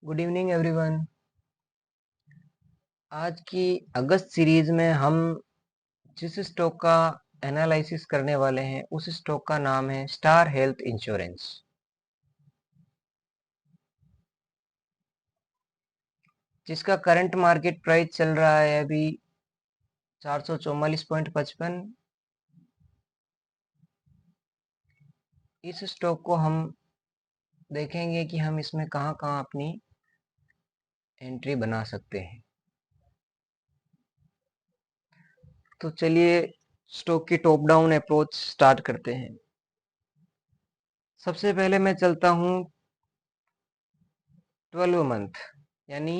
Good evening everyone. आज की अगस्त series में हम जिस स्टॉक का एनालिसिस करने वाले हैं उस स्टॉक का नाम है स्टार हेल्थ इंश्योरेंस, जिसका करंट मार्केट प्राइस चल रहा है अभी 444.55। इस स्टॉक को हम देखेंगे कि हम इसमें कहां कहां अपनी एंट्री बना सकते हैं। तो चलिए स्टॉक की टॉप डाउन अप्रोच स्टार्ट करते हैं। सबसे पहले मैं चलता हूं 12 मंथ यानी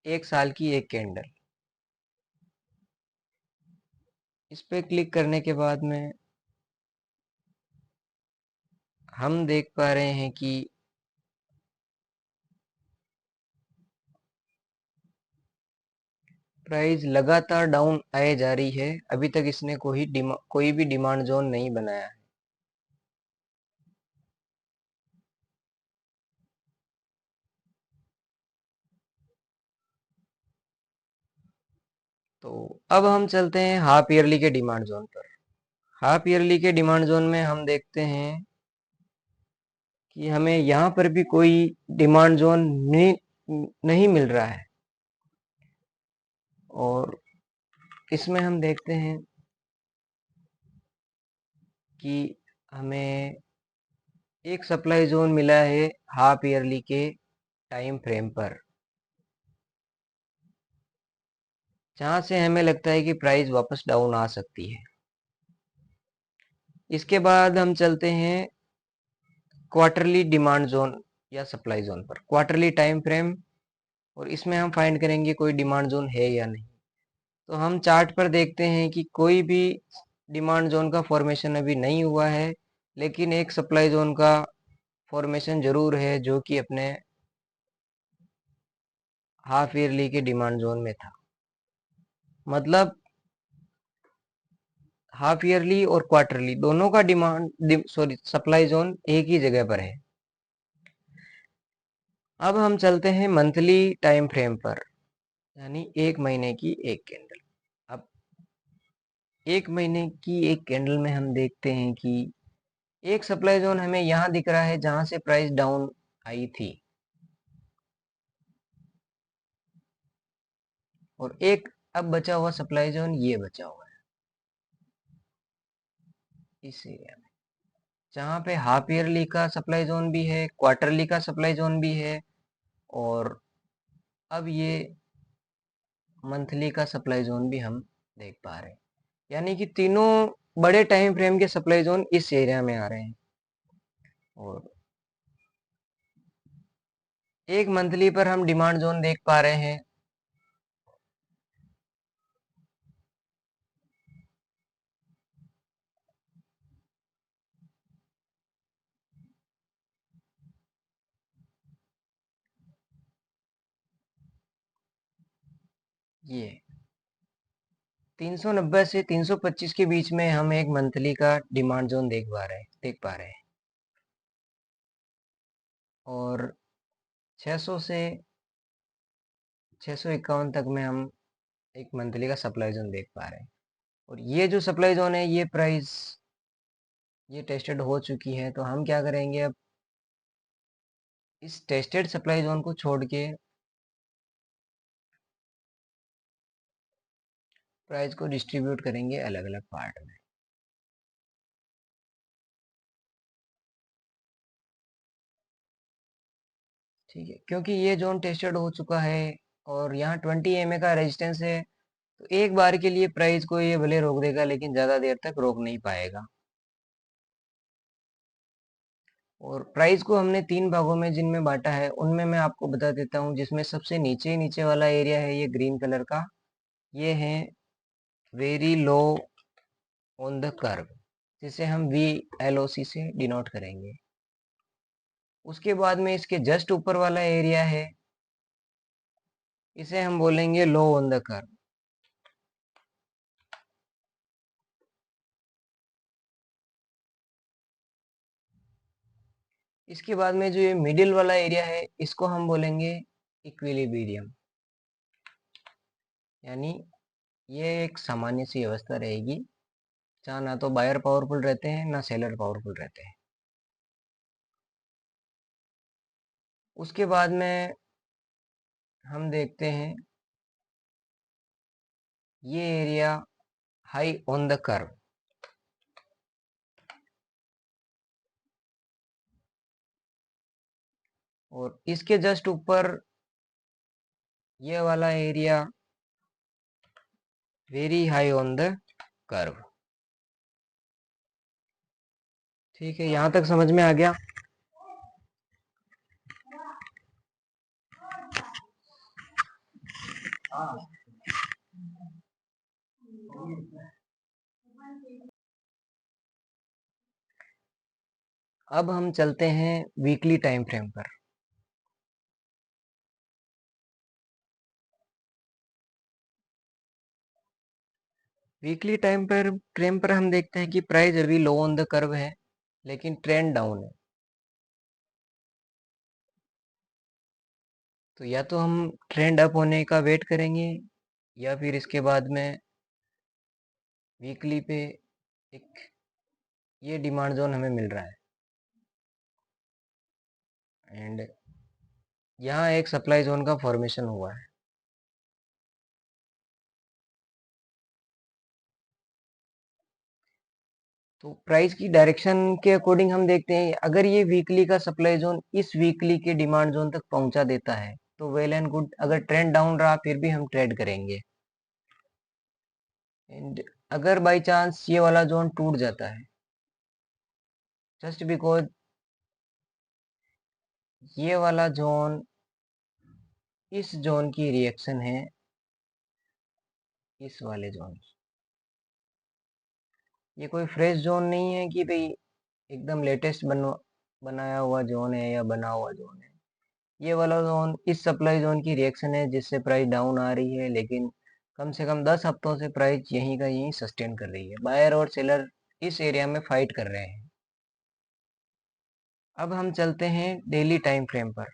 एक साल की एक कैंडल। इस पे क्लिक करने के बाद में हम देख पा रहे हैं कि प्राइस लगातार डाउन आए जा रही है। अभी तक इसने कोई भी डिमांड जोन नहीं बनाया है। तो अब हम चलते हैं हाफ ईयरली के डिमांड जोन पर। हाफ ईयरली के डिमांड जोन में हम देखते हैं कि हमें यहाँ पर भी कोई डिमांड जोन नहीं मिल रहा है। और इसमें हम देखते हैं कि हमें एक सप्लाई जोन मिला है हाफ ईयरली के टाइम फ्रेम पर, जहां से हमें लगता है कि प्राइस वापस डाउन आ सकती है। इसके बाद हम चलते हैं क्वार्टरली डिमांड जोन या सप्लाई जोन पर, क्वार्टरली टाइम फ्रेम, और इसमें हम फाइंड करेंगे कोई डिमांड जोन है या नहीं। तो हम चार्ट पर देखते हैं कि कोई भी डिमांड जोन का फॉर्मेशन अभी नहीं हुआ है, लेकिन एक सप्लाई जोन का फॉर्मेशन जरूर है जो कि अपने हाफ ईयरली के डिमांड जोन में था। मतलब हाफ ईयरली और क्वार्टरली दोनों का सप्लाई जोन एक ही जगह पर है। अब हम चलते हैं मंथली टाइम फ्रेम पर, यानी एक महीने की एक कैंडल। अब एक महीने की एक कैंडल में हम देखते हैं कि एक सप्लाई जोन हमें यहाँ दिख रहा है जहां से प्राइस डाउन आई थी, और एक अब बचा हुआ सप्लाई जोन ये बचा हुआ है इस एरिया में, जहां पे हाफ ईयरली का सप्लाई जोन भी है, क्वार्टरली का सप्लाई जोन भी है, और अब ये मंथली का सप्लाई जोन भी हम देख पा रहे हैं। यानी कि तीनों बड़े टाइम फ्रेम के सप्लाई जोन इस एरिया में आ रहे हैं। और एक मंथली पर हम डिमांड जोन देख पा रहे हैं ये 390 से 325 के बीच में हम एक मंथली का डिमांड जोन देख पा रहे हैं। और 600 से 651 तक में हम एक मंथली का सप्लाई जोन देख पा रहे हैं। और ये जो सप्लाई जोन है ये प्राइस ये टेस्टेड हो चुकी है। तो हम क्या करेंगे, अब इस टेस्टेड सप्लाई जोन को छोड़ के प्राइस को डिस्ट्रीब्यूट करेंगे अलग अलग पार्ट में। ठीक है, क्योंकि ये जोन टेस्टेड हो चुका है और यहाँ 20 MA का रेजिस्टेंस है, तो एक बार के लिए प्राइस को ये भले रोक देगा लेकिन ज़्यादा देर तक रोक नहीं पाएगा। और प्राइस को हमने 3 भागों में जिनमें बांटा है उनमें मैं आपको बता देता हूँ। जिसमें सबसे नीचे नीचे वाला एरिया है ये ग्रीन कलर का, ये है very low on the curve, जिसे हम VLOC से डिनोट करेंगे। उसके बाद में इसके जस्ट ऊपर वाला एरिया है, इसे हम बोलेंगे लो ऑन द कर्व। इसके बाद में जो ये मिडिल वाला एरिया है इसको हम बोलेंगे इक्विलिब्रियम, यानी ये एक सामान्य सी अवस्था रहेगी जहाँ ना तो बायर पावरफुल रहते हैं ना सेलर पावरफुल रहते हैं। उसके बाद में हम देखते हैं ये area high on the curve, और इसके जस्ट ऊपर ये वाला area very high on the curve. ठीक है, यहां तक समझ में आ गया। अब हम चलते हैं वीकली टाइम फ्रेम पर। वीकली टाइम पर फ्रेम पर हम देखते हैं कि प्राइस अभी लो ऑन द कर्व है, लेकिन ट्रेंड डाउन है। तो या तो हम ट्रेंड अप होने का वेट करेंगे, या फिर इसके बाद में वीकली पे एक ये डिमांड जोन हमें मिल रहा है, एंड यहाँ एक सप्लाई जोन का फॉर्मेशन हुआ है। तो प्राइस की डायरेक्शन के अकॉर्डिंग हम देखते हैं, अगर ये वीकली का सप्लाई जोन इस वीकली के डिमांड जोन तक पहुंचा देता है तो वेल एंड गुड। अगर ट्रेंड डाउन रहा फिर भी हम ट्रेड करेंगे। एंड अगर बाय चांस ये वाला जोन टूट जाता है, जस्ट बिकॉज ये वाला जोन इस जोन की रिएक्शन है इस वाले जोन की, ये कोई फ्रेश जोन नहीं है कि भाई एकदम लेटेस्ट बनाया हुआ जोन है या बना हुआ जोन है। ये वाला जोन इस सप्लाई जोन की रिएक्शन है जिससे प्राइस डाउन आ रही है, लेकिन कम से कम 10 हफ्तों से प्राइस यहीं का यहीं सस्टेन कर रही है। बायर और सेलर इस एरिया में फाइट कर रहे हैं। अब हम चलते हैं डेली टाइम फ्रेम पर।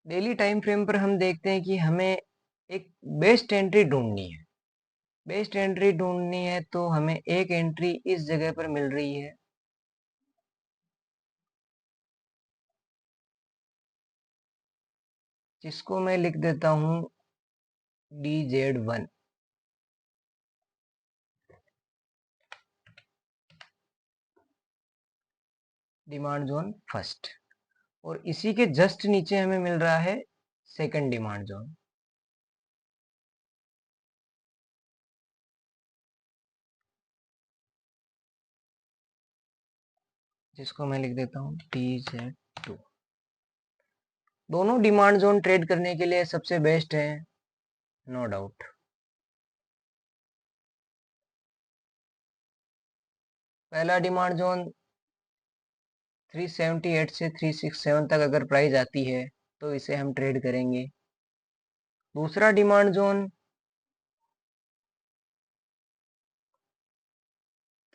डेली टाइम फ्रेम पर हम देखते हैं कि हमें एक बेस्ट एंट्री ढूंढनी है। बेस्ट एंट्री ढूंढनी है तो हमें एक एंट्री इस जगह पर मिल रही है, जिसको मैं लिख देता हूं DZ1। डिमांड जोन फर्स्ट, और इसी के जस्ट नीचे हमें मिल रहा है सेकंड डिमांड जोन। जिसको मैं लिख देता हूँ TZ2। दोनों डिमांड जोन ट्रेड करने के लिए सबसे बेस्ट है, नो डाउट। पहला डिमांड जोन 378 से 367 तक अगर प्राइस आती है तो इसे हम ट्रेड करेंगे। दूसरा डिमांड जोन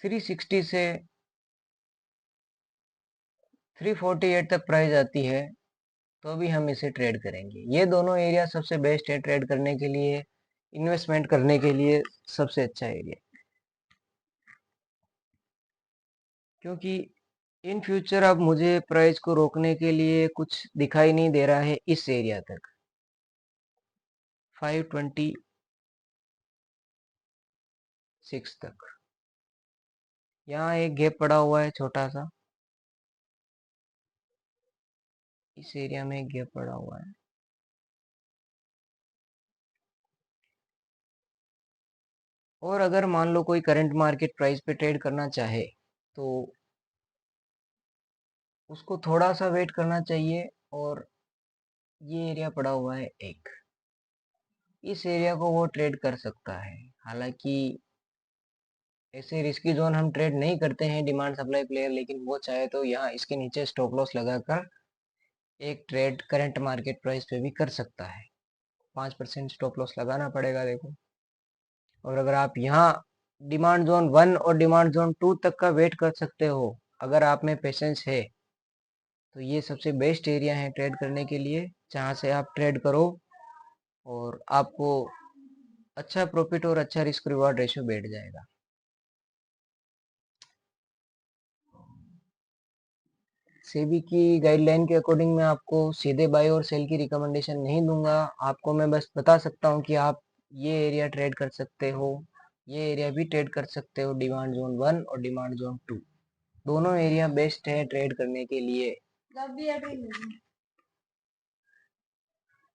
360 से 348 तक प्राइस आती है तो भी हम इसे ट्रेड करेंगे। ये दोनों एरिया सबसे बेस्ट है ट्रेड करने के लिए, इन्वेस्टमेंट करने के लिए सबसे अच्छा एरिया, क्योंकि इन फ्यूचर अब मुझे प्राइस को रोकने के लिए कुछ दिखाई नहीं दे रहा है इस एरिया तक 526 तक। यहाँ एक गैप पड़ा हुआ है छोटा सा, इस एरिया में एक गैप पड़ा हुआ है। और अगर मान लो कोई करंट मार्केट प्राइस पे ट्रेड करना चाहे तो उसको थोड़ा सा वेट करना चाहिए, और ये एरिया पड़ा हुआ है एक, इस एरिया को वो ट्रेड कर सकता है। हालांकि ऐसे रिस्की जोन हम ट्रेड नहीं करते हैं डिमांड सप्लाई प्लेयर, लेकिन वो चाहे तो यहाँ इसके नीचे स्टॉप लॉस लगाकर एक ट्रेड करंट मार्केट प्राइस पे भी कर सकता है। 5% स्टॉप लॉस लगाना पड़ेगा देखो। और अगर आप यहाँ डिमांड जोन 1 और डिमांड जोन 2 तक का वेट कर सकते हो, अगर आप में पेशेंस है, तो ये सबसे बेस्ट एरिया है ट्रेड करने के लिए, जहाँ से आप ट्रेड करो और आपको अच्छा प्रॉफिट और अच्छा रिस्क रिवॉर्ड रेशियो बैठ जाएगा। सेबी की गाइडलाइन के अकॉर्डिंग मैं आपको सीधे बाय और सेल की रिकमेंडेशन नहीं दूंगा। आपको मैं बस बता सकता हूँ कि आप ये एरिया ट्रेड कर सकते हो, ये एरिया भी ट्रेड कर सकते हो, डिमांड जोन 1 और डिमांड जोन 2 दोनों एरिया बेस्ट है ट्रेड करने के लिए।